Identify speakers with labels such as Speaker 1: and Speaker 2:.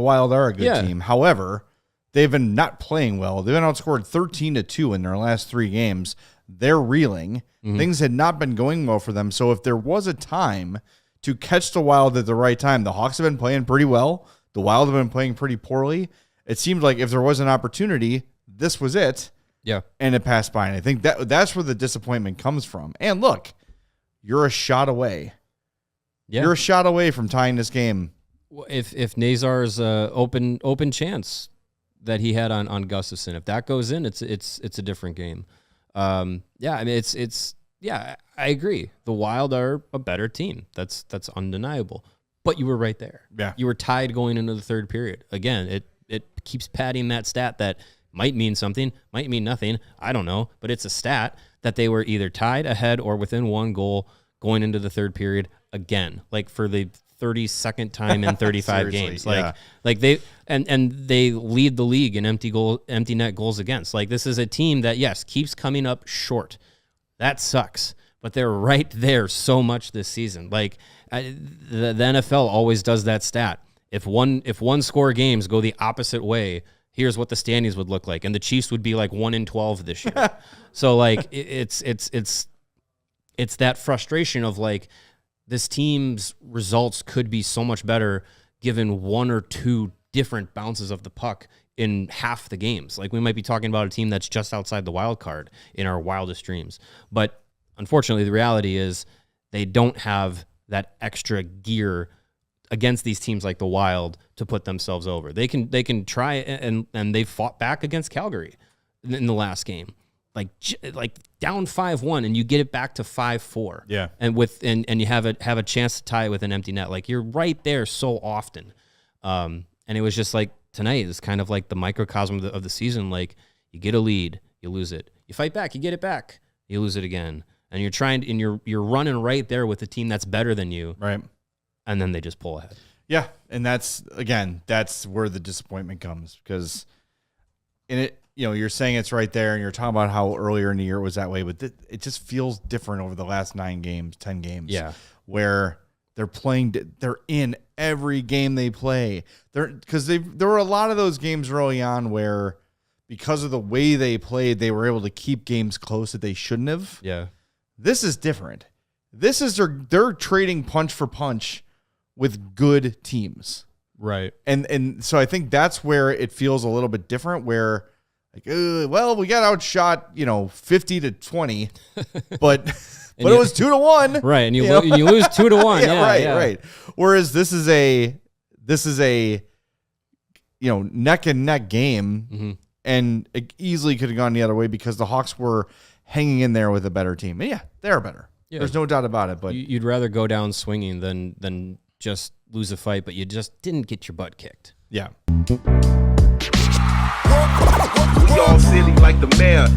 Speaker 1: The Wild are a good team. However, they've been not playing well. They've been outscored 13-2 in their last 3 games. They're reeling. Things had not been going well for them. So if there was a time to catch the Wild at the right time, the Hawks have been playing pretty well. The Wild have been playing pretty poorly. It seemed like if there was an opportunity, this was it.
Speaker 2: Yeah.
Speaker 1: And it passed by. And I think that's where the disappointment comes from. And look, you're a shot away. Yeah. You're a shot away from tying this game.
Speaker 2: If Nazar's open chance that he had on Gustafsson, if that goes in, it's a different game. I mean, I agree. The Wild are a better team. That's undeniable. But you were right there.
Speaker 1: Yeah.
Speaker 2: You were tied going into the third period. Again, it keeps padding that stat that might mean something, might mean nothing. I don't know, but it's a stat that they were either tied ahead or within 1 goal going into the third period again, like for the 32nd time in 35 games. Like they and they lead the league in empty net goals against. Like, this is a team that, yes, keeps coming up short. That sucks. But they're right there so much this season. Like, the NFL always does that stat. If one score games go the opposite way, here's what the standings would look like, and the Chiefs would be like 1-12 this year. So like it's that frustration of like, this team's results could be so much better given 1 or 2 different bounces of the puck in half the games. Like, we might be talking about a team that's just outside the wild card in our wildest dreams. But unfortunately, the reality is they don't have that extra gear against these teams like the Wild to put themselves over. They can try, and they fought back against Calgary in the last game. Like down 5-1, and you get it back to 5-4.
Speaker 1: Yeah.
Speaker 2: And you have a chance to tie it with an empty net. Like, you're right there so often. And it was just like tonight is kind of like the microcosm of the season. Like, you get a lead, you lose it. You fight back, you get it back, you lose it again. And you're running right there with a team that's better than you.
Speaker 1: Right.
Speaker 2: And then they just pull ahead.
Speaker 1: Yeah. And that's where the disappointment comes, because you're saying it's right there, and you're talking about how earlier in the year it was that way, but it just feels different over the last 10 games.
Speaker 2: Yeah.
Speaker 1: Where they're in every game they play. Because there were a lot of those games early on where, because of the way they played, they were able to keep games close that they shouldn't have.
Speaker 2: Yeah.
Speaker 1: This is different. This is they're trading punch for punch with good teams.
Speaker 2: Right.
Speaker 1: And so I think that's where it feels a little bit different, where like, well, we got outshot, 50-20, but it was 2-1.
Speaker 2: Right. And you lose 2-1. Yeah,
Speaker 1: right. Whereas this is a neck and neck game, and it easily could have gone the other way because the Hawks were hanging in there with a better team. And yeah, they're better. Yeah. There's no doubt about it. But
Speaker 2: you'd rather go down swinging than just lose a fight, but you just didn't get your butt kicked.
Speaker 1: Yeah.
Speaker 3: We all silly like the mayor.